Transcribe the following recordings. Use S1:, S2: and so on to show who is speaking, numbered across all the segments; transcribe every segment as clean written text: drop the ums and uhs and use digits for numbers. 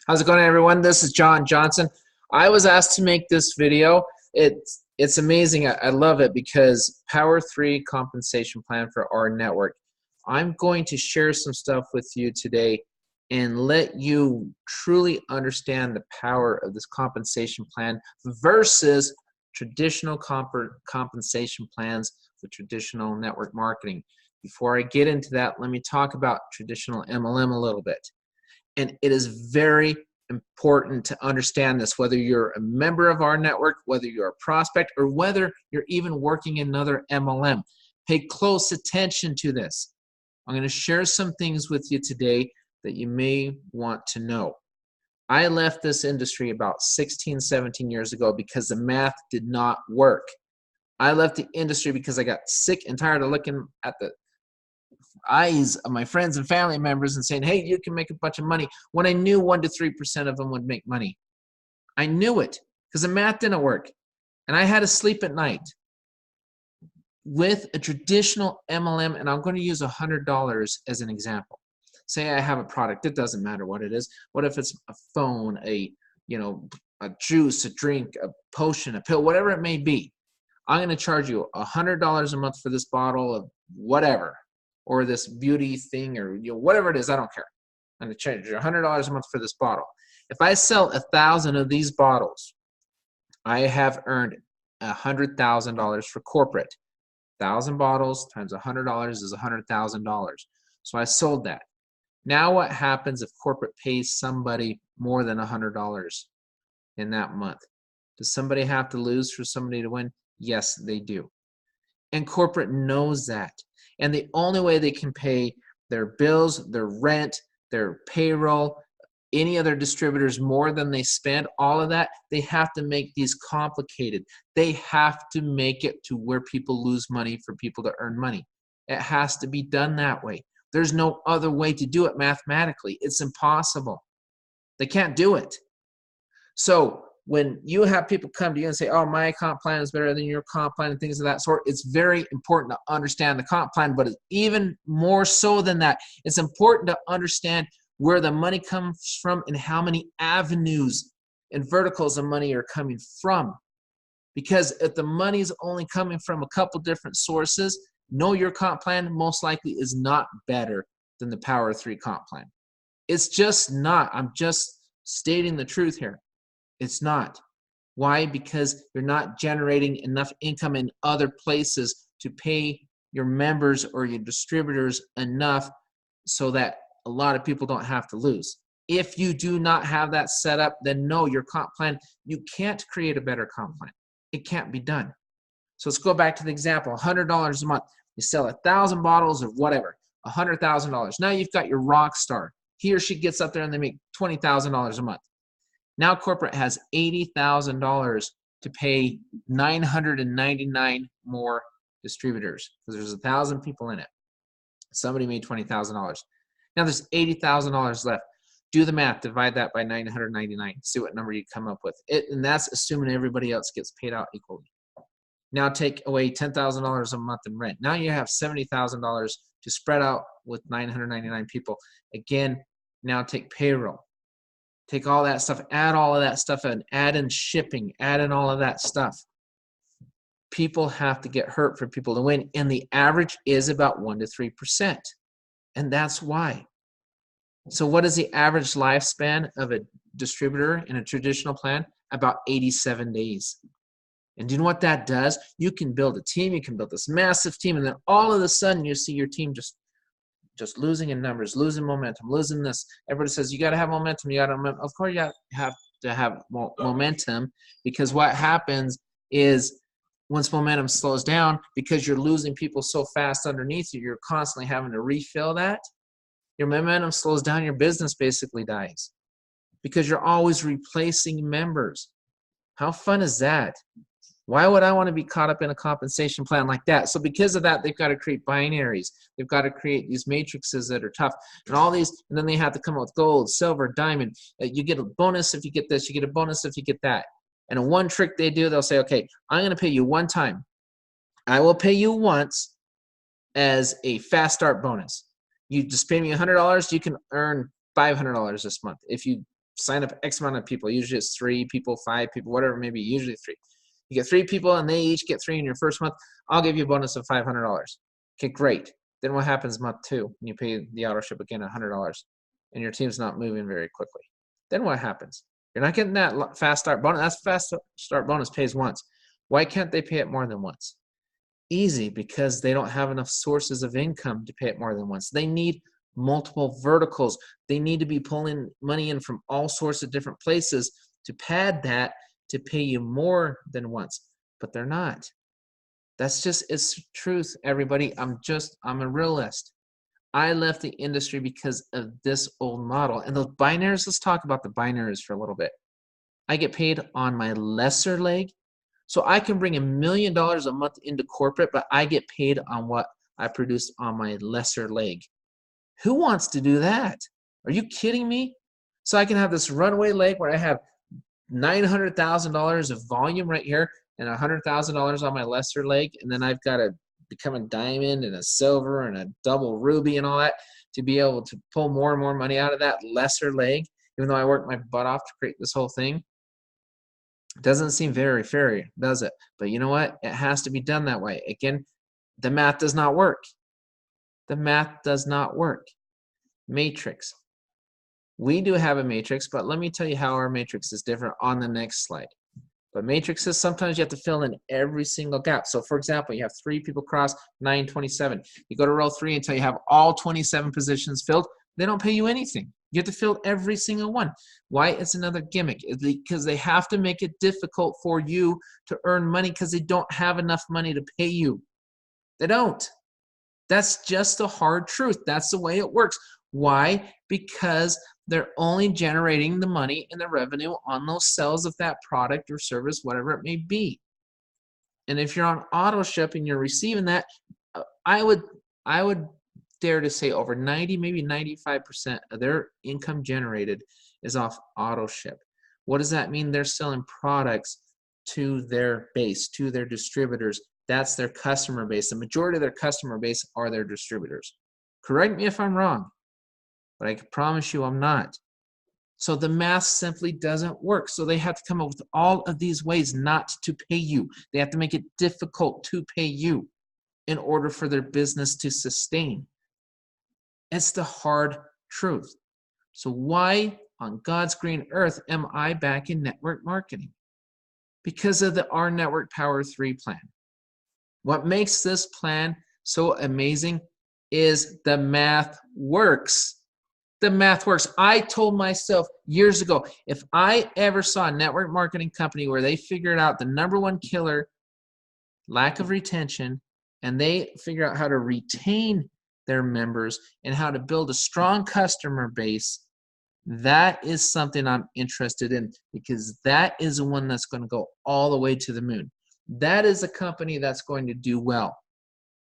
S1: How's it going, everyone? This is John Johnson. I was asked to make this video. It's amazing. I love it because Power 3 compensation plan for rNetwork. I'm going to share some stuff with you today and let you truly understand the power of this compensation plan versus traditional compensation plans for traditional network marketing. Before I get into that, let me talk about traditional MLM a little bit. And it is very important to understand this, whether you're a member of rNetwork, whether you're a prospect, or whether you're even working another MLM. Pay close attention to this. I'm going to share some things with you today that you may want to know. I left this industry about 16, 17 years ago because the math did not work. I left the industry because I got sick and tired of looking at the eyes of my friends and family members and saying, hey, you can make a bunch of money, when I knew 1 to 3% of them would make money. I knew it because the math didn't work. And I had to sleep at night. With a traditional MLM, and I'm going to use $100 as an example. Say I have a product, it doesn't matter what it is. What if it's a phone, a juice, a drink, a potion, a pill, whatever it may be. I'm going to charge you $100 a month for this bottle of whatever, or this beauty thing, or whatever it is, I don't care. I'm going to charge you $100 a month for this bottle. If I sell 1,000 of these bottles, I have earned $100,000 for corporate. 1,000 bottles times $100 is $100,000. So I sold that. Now what happens if corporate pays somebody more than $100 in that month? Does somebody have to lose for somebody to win? Yes, they do. And corporate knows that. And the only way they can pay their bills, their rent, their payroll, any other distributors more than they spend, all of that, they have to make these complicated. They have to make it to where people lose money for people to earn money. It has to be done that way. There's no other way to do it mathematically. It's impossible. They can't do it. So when you have people come to you and say, oh, my comp plan is better than your comp plan and things of that sort, it's very important to understand the comp plan, but it's even more so than that. It's important to understand where the money comes from and how many avenues and verticals of money are coming from. Because if the money is only coming from a couple different sources, know your comp plan most likely is not better than the Power 3 comp plan. It's just not. I'm just stating the truth here. It's not. Why? Because you're not generating enough income in other places to pay your members or your distributors enough so that a lot of people don't have to lose. If you do not have that set up, then no, your comp plan, you can't create a better comp plan. It can't be done. So let's go back to the example, $100 a month. You sell 1,000 bottles of whatever, $100,000. Now you've got your rock star. He or she gets up there and they make $20,000 a month. Now corporate has $80,000 to pay 999 more distributors because there's 1,000 people in it. Somebody made $20,000. Now there's $80,000 left. Do the math, divide that by 999, see what number you come up with. And that's assuming everybody else gets paid out equally. Now take away $10,000 a month in rent. Now you have $70,000 to spread out with 999 people. Again, now take payroll. Take all that stuff, add all of that stuff in, add in shipping, add in all of that stuff. People have to get hurt for people to win, and the average is about 1 to 3%. And that's why. So what is the average lifespan of a distributor in a traditional plan? About 87 days. And do you know what that does? You can build a team, you can build this massive team, and then all of a sudden you see your team just losing in numbers, losing momentum, losing this. Everybody says, you got to have momentum. You got to, of course, you have to have momentum, because what happens is once momentum slows down, because you're losing people so fast underneath you, you're constantly having to refill that. Your momentum slows down, your business basically dies because you're always replacing members. How fun is that? Why would I want to be caught up in a compensation plan like that? So because of that, they've got to create binaries. They've got to create these matrices that are tough and all these, and then they have to come up with gold, silver, diamond. You get a bonus if you get this, you get a bonus if you get that. And one trick they do, they'll say, okay, I'm going to pay you one time. I will pay you once as a fast start bonus. You just pay me $100, you can earn $500 this month. If you sign up X amount of people. Usually it's 3 people, 5 people, whatever, maybe usually 3. You get 3 people and they each get 3 in your first month. I'll give you a bonus of $500. Okay, great. Then what happens month 2 when you pay the auto ship again $100 and your team's not moving very quickly? Then what happens? You're not getting that fast start bonus. That's fast start bonus pays once. Why can't they pay it more than once? Easy, because they don't have enough sources of income to pay it more than once. They need multiple verticals. They need to be pulling money in from all sorts of different places to pad that to pay you more than once, but they're not. That's just, it's truth, everybody. I'm a realist. I left the industry because of this old model. And those binaries, let's talk about the binaries for a little bit. I get paid on my lesser leg. So I can bring $1 million a month into corporate, but I get paid on what I produced on my lesser leg. Who wants to do that? Are you kidding me? So I can have this runaway leg where I have $900,000 of volume right here and $100,000 on my lesser leg, and then I've got to become a diamond and a silver and a double ruby and all that to be able to pull more and more money out of that lesser leg, even though I worked my butt off to create this whole thing. It doesn't seem very fair, does it? But you know what? It has to be done that way. Again, the math does not work. The math does not work. Matrix. We do have a matrix, but let me tell you how our matrix is different on the next slide. But matrices, sometimes you have to fill in every single gap. So for example, you have 3 people cross 927. You go to row 3 until you have all 27 positions filled. They don't pay you anything. You have to fill every single one. Why? It's another gimmick. It's because they have to make it difficult for you to earn money because they don't have enough money to pay you. They don't. That's just the hard truth. That's the way it works. Why? Because they're only generating the money and the revenue on those sales of that product or service, whatever it may be. And if you're on auto ship and you're receiving that, I would dare to say over 90, maybe 95% of their income generated is off auto ship. What does that mean? They're selling products to their base, to their distributors. That's their customer base. The majority of their customer base are their distributors. Correct me if I'm wrong, but I can promise you I'm not. So the math simply doesn't work. So they have to come up with all of these ways not to pay you. They have to make it difficult to pay you in order for their business to sustain. It's the hard truth. So why on God's green earth am I back in network marketing? Because of the rNetwork Power 3 plan. What makes this plan so amazing is the math works. The math works. I told myself years ago, if I ever saw a network marketing company where they figured out the #1 killer, lack of retention, and they figure out how to retain their members and how to build a strong customer base, that is something I'm interested in, because that is the one that's going to go all the way to the moon. That is a company that's going to do well.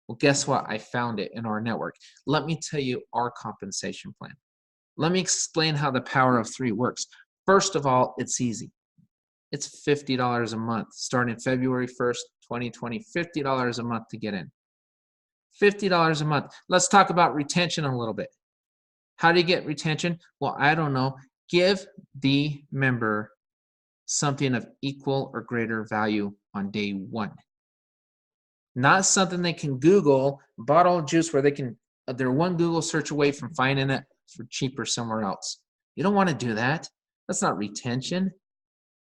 S1: Well, guess what? I found it in rNetwork. Let me tell you our compensation plan. Let me explain how the power of 3 works. First of all, it's easy. It's $50 a month, starting February 1st, 2020, $50 a month to get in. $50 a month. Let's talk about retention a little bit. How do you get retention? Well, I don't know. Give the member something of equal or greater value on day 1. Not something they can Google, bottle of juice where they're one Google search away from finding it for cheaper somewhere else. You don't want to do that. That's not retention.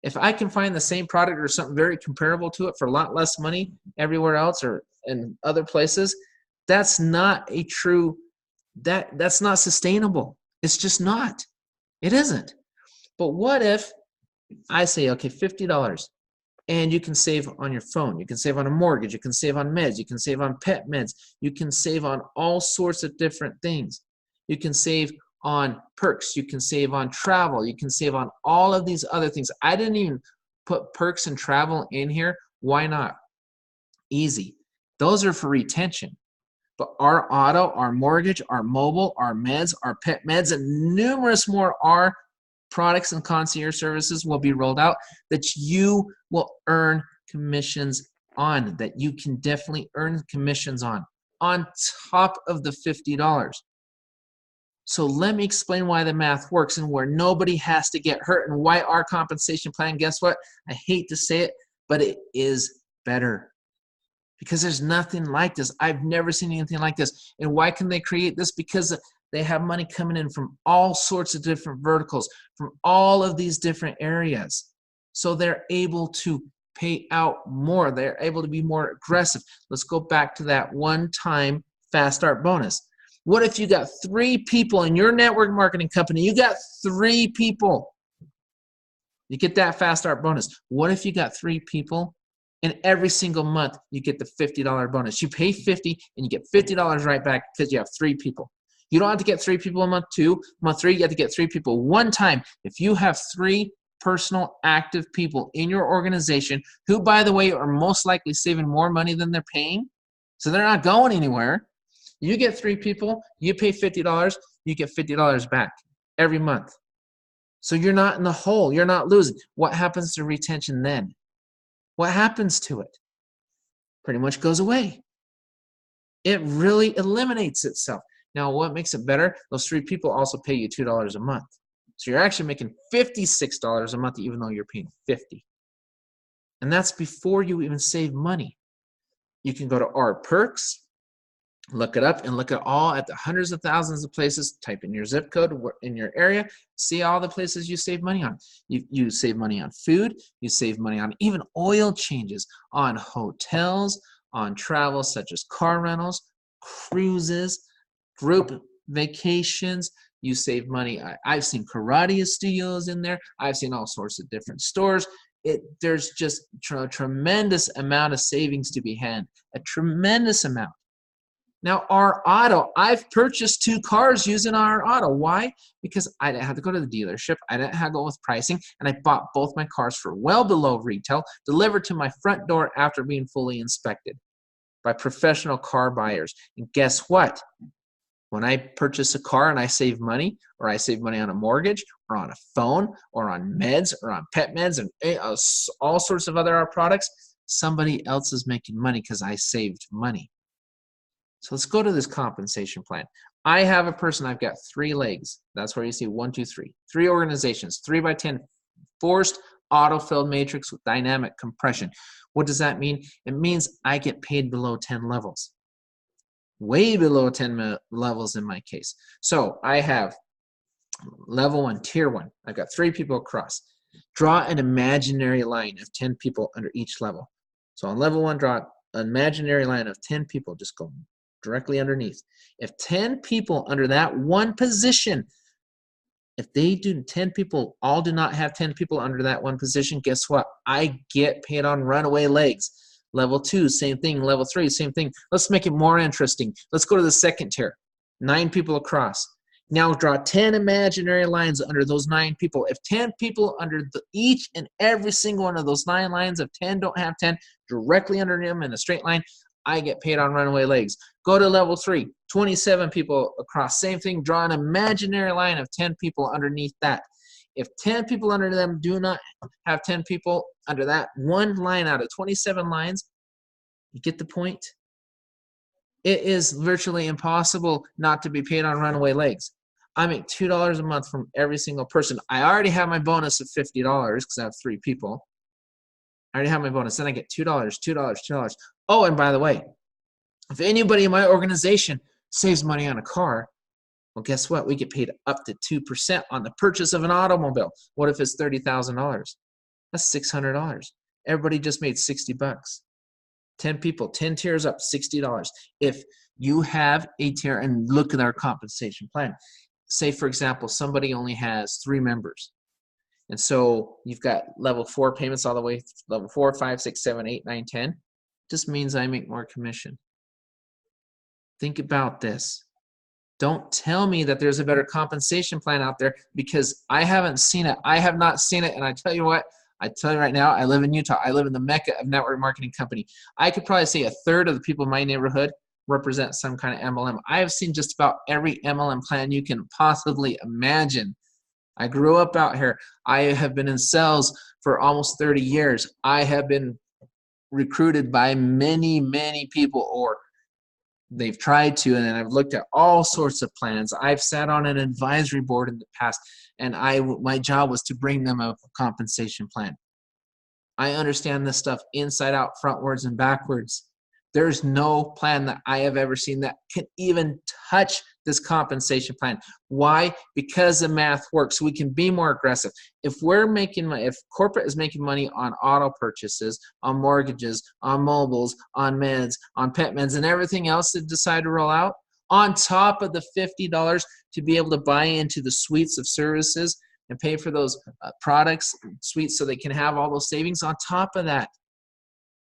S1: If I can find the same product or something very comparable to it for a lot less money everywhere else or in other places, that's not a true, that's not sustainable. It's just not. It isn't. But what if I say, okay, $50, and you can save on your phone, you can save on a mortgage, you can save on meds, you can save on pet meds, you can save on all sorts of different things. You can save on perks, you can save on travel, you can save on all of these other things. I didn't even put perks and travel in here. Why not? Easy. Those are for retention. But our auto, our mortgage, our mobile, our meds, our pet meds, and numerous more are products and concierge services will be rolled out that you will earn commissions on, that you can definitely earn commissions on top of the $50. So let me explain why the math works and where nobody has to get hurt and why our compensation plan, guess what? I hate to say it, but it is better. Because there's nothing like this. I've never seen anything like this. And why can they create this? Because they have money coming in from all sorts of different verticals, from all of these different areas. So they're able to pay out more. They're able to be more aggressive. Let's go back to that one-time fast start bonus. What if you got 3 people in your network marketing company? You got 3 people. You get that fast start bonus. What if you got 3 people and every single month you get the $50 bonus? You pay $50 and you get $50 right back because you have 3 people. You don't have to get 3 people in month 2. Month 3, you have to get 3 people one time. If you have 3 personal active people in your organization who, by the way, are most likely saving more money than they're paying, so they're not going anywhere, you get 3 people, you pay $50, you get $50 back every month. So you're not in the hole. You're not losing. What happens to retention then? What happens to it? Pretty much goes away. It really eliminates itself. Now, what makes it better? Those 3 people also pay you $2 a month. So you're actually making $56 a month even though you're paying $50. And that's before you even save money. You can go to our perks, look it up, and look at the hundreds of thousands of places. Type in your zip code in your area. See all the places you save money on. You save money on food. You save money on even oil changes, on hotels, on travel such as car rentals, cruises, group vacations. You save money. I've seen karate studios in there. I've seen all sorts of different stores. There's just a tremendous amount of savings to be had. A tremendous amount. Now, our auto, I've purchased 2 cars using our auto. Why? Because I didn't have to go to the dealership. I didn't have to go with pricing, and I bought both my cars for well below retail, delivered to my front door after being fully inspected by professional car buyers. And guess what? When I purchase a car and I save money, or I save money on a mortgage, or on a phone, or on meds, or on pet meds, and all sorts of other products, somebody else is making money because I saved money. So let's go to this compensation plan. I have a person, I've got 3 legs. That's where you see 1, 2, 3. 3 organizations, 3 by 10, forced auto-filled matrix with dynamic compression. What does that mean? It means I get paid below 10 levels. Way below 10 levels in my case. So I have level 1, tier 1. I've got 3 people across. Draw an imaginary line of 10 people under each level. So on level 1, draw an imaginary line of 10 people. Just go directly underneath. If 10 people under that one position, if they do 10 people, all do not have 10 people under that one position, guess what? I get paid on runaway legs. Level 2, same thing. Level 3, same thing. Let's make it more interesting. Let's go to the second tier. 9 people across. Now draw 10 imaginary lines under those 9 people. If 10 people under each and every single one of those 9 lines of 10 don't have 10 directly under them in a straight line, I get paid on runaway legs. Go to level 3, 27 people across. Same thing, draw an imaginary line of 10 people underneath that. If 10 people under them do not have 10 people under that one line out of 27 lines, you get the point? It is virtually impossible not to be paid on runaway legs. I make $2 a month from every single person. I already have my bonus of $50 because I have 3 people. I already have my bonus. Then I get $2, $2, $2. Oh, and by the way, if anybody in my organization saves money on a car, well, guess what? We get paid up to 2% on the purchase of an automobile. What if it's $30,000? That's $600. Everybody just made $60. 10 people, 10 tiers up, $60. If you have a tier, and look at our compensation plan. Say, for example, somebody only has 3 members. And so you've got level 4 payments all the way, level 4, 5, 6, 7, 8, 9, 10. Just means I make more commission. Think about this. Don't tell me that there's a better compensation plan out there because I haven't seen it. I have not seen it. And I tell you what, I tell you right now, I live in Utah. I live in the mecca of network marketing company. I could probably say 1/3 of the people in my neighborhood represent some kind of MLM. I have seen just about every MLM plan you can possibly imagine. I grew up out here. I have been in sales for almost 30 years. I have been recruited by many, many people, or they've tried to, and I've looked at all sorts of plans. I've sat on an advisory board in the past, and my job was to bring them a compensation plan. I understand this stuff inside out, frontwards and backwards. There's no plan that I have ever seen that can even touch this compensation plan. Why? Because the math works. We can be more aggressive. If we're making money, if corporate is making money on auto purchases, on mortgages, on mobiles, on meds, on pet meds, and everything else they decide to roll out, on top of the $50 to be able to buy into the suites of services and pay for those products, suites, so they can have all those savings on top of that,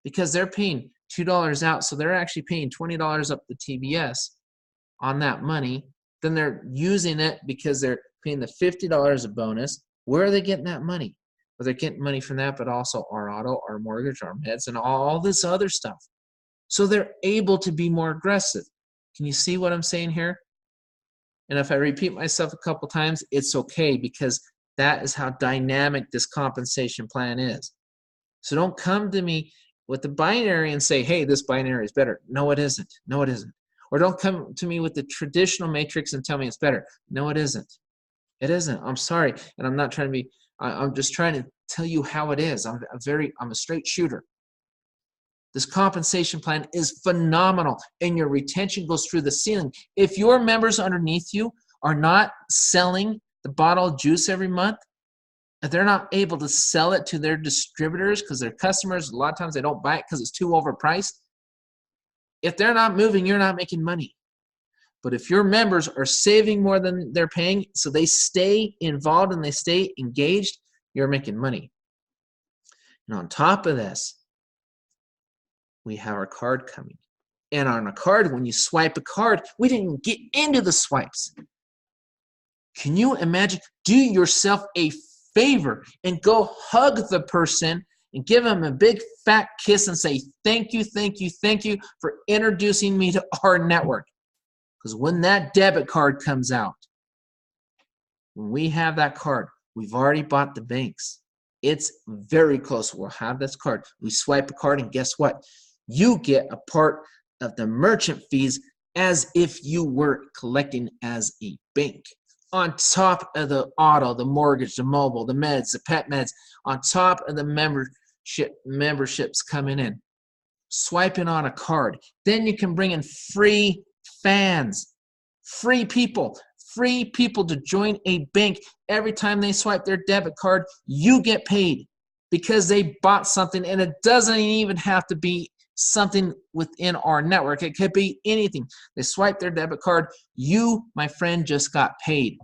S1: because they're paying $2 out, so they're actually paying $20 up the TBS on that money. Then they're using it because they're paying the $50 a bonus. Where are they getting that money? Well, they're getting money from that, but also our auto, our mortgage, our meds, and all this other stuff. So they're able to be more aggressive. Can you see what I'm saying here? And if I repeat myself a couple times, it's okay, because that is how dynamic this compensation plan is. So don't come to me with the binary and say, hey, this binary is better. No, it isn't. No, it isn't. Or don't come to me with the traditional matrix and tell me it's better. No, it isn't. It isn't. I'm sorry. And I'm not trying to be, I'm just trying to tell you how it is. I'm a straight shooter. This compensation plan is phenomenal, and your retention goes through the ceiling. If your members underneath you are not selling the bottle of juice every month, if they're not able to sell it to their distributors because their customers, a lot of times they don't buy it because it's too overpriced. If they're not moving, you're not making money. But if your members are saving more than they're paying, so they stay involved and they stay engaged, you're making money. And on top of this, we have our card coming. And on a card, when you swipe a card, we didn't get into the swipes. Can you imagine? Do yourself a favor and go hug the person and give them a big fat kiss and say, thank you, thank you, thank you for introducing me to our network. Because when that debit card comes out, when we have that card, we've already bought the banks. It's very close. We'll have this card. We swipe a card, and guess what? You get a part of the merchant fees as if you were collecting as a bank. On top of the auto, the mortgage, the mobile, the meds, the pet meds, on top of the memberships coming in. Swiping on a card. Then you can bring in free fans, free people to join a bank. Every time they swipe their debit card, you get paid because they bought something, and it doesn't even have to be something within our network. It could be anything. They swipe their debit card. You, my friend, just got paid.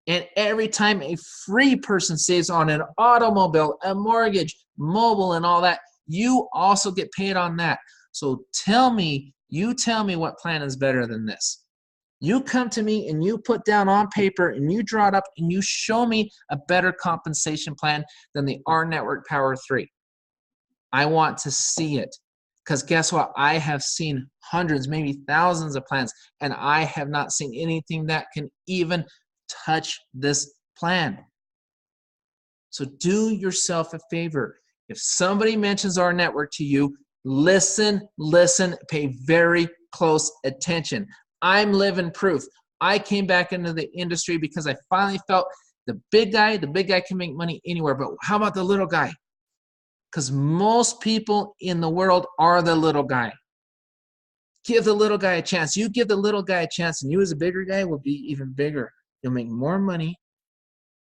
S1: And every time a free person saves on an automobile, a mortgage, mobile, and all that, you also get paid on that. So you tell me what plan is better than this. You come to me and you put down on paper and you draw it up and you show me a better compensation plan than the rNetwork Power 3. I want to see it, because guess what? I have seen hundreds, maybe thousands of plans, and I have not seen anything that can even touch this plan. So do yourself a favor. If somebody mentions our network to you, listen, pay very close attention. I'm living proof. I came back into the industry because I finally felt the big guy can make money anywhere, but how about the little guy? Because most people in the world are the little guy. Give the little guy a chance. You give the little guy a chance, and you as a bigger guy will be even bigger. You'll make more money.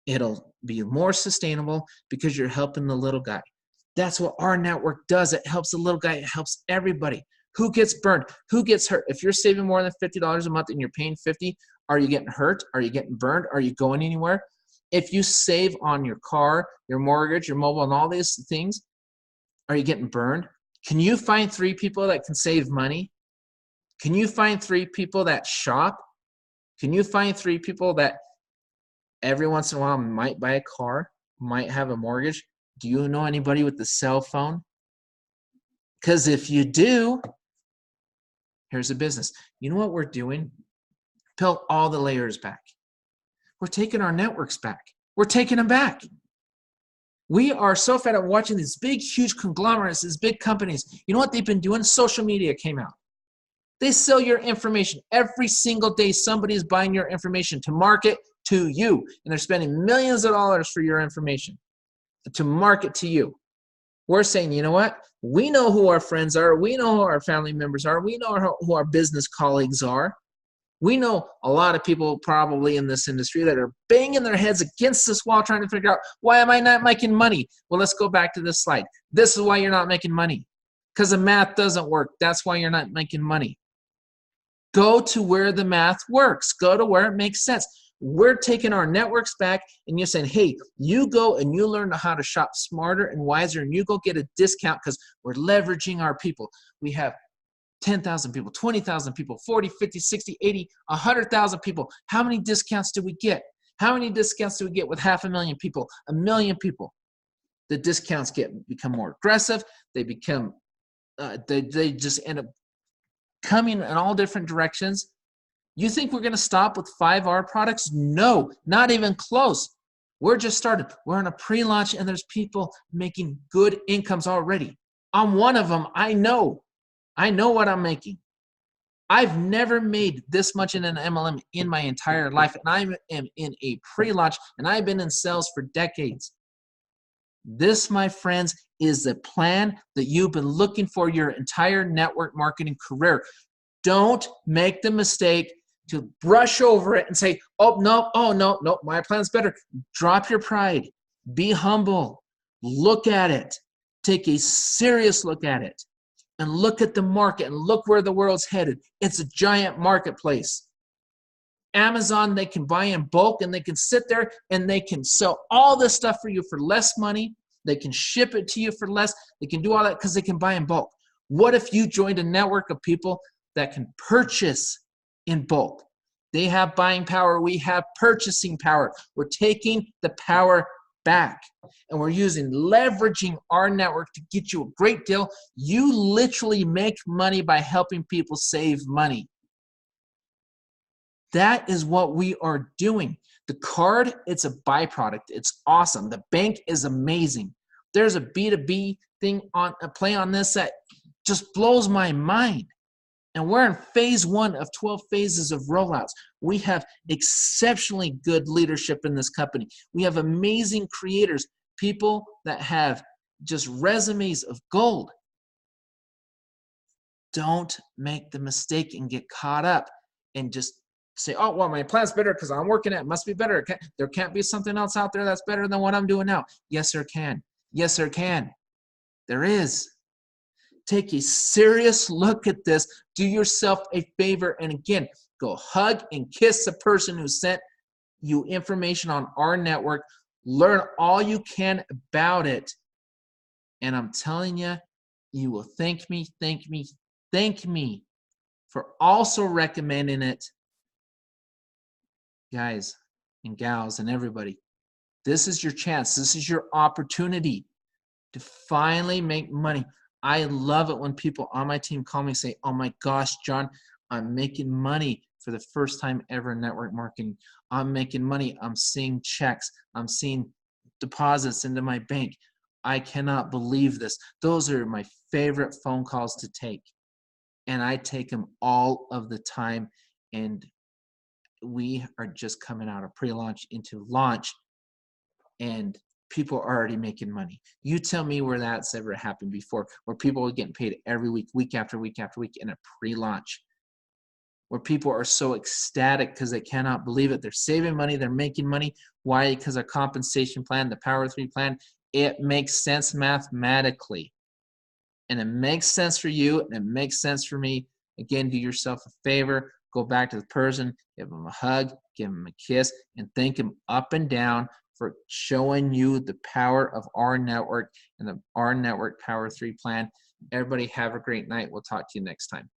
S1: It'll be more sustainable because you're helping the little guy. That's what our network does. It helps the little guy. It helps everybody. Who gets burned? Who gets hurt? If you're saving more than $50 a month and you're paying $50, are you getting hurt? Are you getting burned? Are you going anywhere? If you save on your car, your mortgage, your mobile, and all these things, are you getting burned? Can you find 3 people that can save money? Can you find 3 people that shop? Can you find 3 people that every once in a while might buy a car, might have a mortgage? Do you know anybody with a cell phone? Because if you do, here's a business. You know what we're doing? Peel all the layers back. We're taking our networks back. We're taking them back. We are so fed up watching these big, huge conglomerates, these big companies. You know what they've been doing? Social media came out. They sell your information. Every single day, somebody is buying your information to market to you. And they're spending millions of dollars for your information to market to you. We're saying, you know what? We know who our friends are. We know who our family members are. We know who our business colleagues are. We know a lot of people probably in this industry that are banging their heads against this wall trying to figure out, why am I not making money? Well, let's go back to this slide. This is why you're not making money. Because the math doesn't work. That's why you're not making money. Go to where the math works. Go to where it makes sense. We're taking our networks back and you're saying, hey, you go and you learn how to shop smarter and wiser and you go get a discount because we're leveraging our people. We have 10,000 people, 20,000 people, 40, 50, 60, 80, 100,000 people. How many discounts do we get? How many discounts do we get with 500,000 people, 1 million people? The discounts become more aggressive. They become, they just end up coming in all different directions. You think we're going to stop with 5R products? No, not even close. We're just started. We're in a pre-launch and there's people making good incomes already. I'm one of them. I know what I'm making. I've never made this much in an MLM in my entire life, and I am in a pre-launch, and I've been in sales for decades. This, my friends, is the plan that you've been looking for your entire network marketing career. Don't make the mistake to brush over it and say, oh, no, my plan's better. Drop your pride. Be humble. Look at it. Take a serious look at it. And look at the market and look where the world's headed. It's a giant marketplace. Amazon, they can buy in bulk and they can sit there and they can sell all this stuff for you for less money. They can ship it to you for less. They can do all that because they can buy in bulk. What if you joined a network of people that can purchase in bulk? They have buying power. We have purchasing power. We're taking the power back. And we're leveraging our network to get you a great deal. You literally make money by helping people save money. That is what we are doing. The card, it's a byproduct. It's awesome. The bank is amazing. There's a B2B thing on a play on this that just blows my mind. And we're in phase 1 of 12 phases of rollouts. We have exceptionally good leadership in this company. We have amazing creators, people that have just resumes of gold. Don't make the mistake and get caught up and just say, oh, well, my plan's better because I'm working at it. Must be better. There can't be something else out there that's better than what I'm doing now. Yes, there can. Yes, there can. There is. Take a serious look at this. Do yourself a favor. And again, go hug and kiss the person who sent you information on our network. Learn all you can about it. And I'm telling you, you will thank me for also recommending it. Guys and gals and everybody, this is your chance. This is your opportunity to finally make money. I love it when people on my team call me and say, oh my gosh, John, I'm making money for the first time ever in network marketing. I'm making money. I'm seeing checks. I'm seeing deposits into my bank. I cannot believe this. Those are my favorite phone calls to take. And I take them all of the time. And we are just coming out of pre-launch into launch. And people are already making money. You tell me where that's ever happened before, where people are getting paid every week, week after week after week in a pre-launch, where people are so ecstatic because they cannot believe it. They're saving money. They're making money. Why? Because our compensation plan, the Power 3 plan, it makes sense mathematically. And it makes sense for you, and it makes sense for me. Again, do yourself a favor. Go back to the person, give them a hug, give them a kiss, and thank them up and down for showing you the power of our network and the our network Power 3 plan. Everybody have a great night. We'll talk to you next time.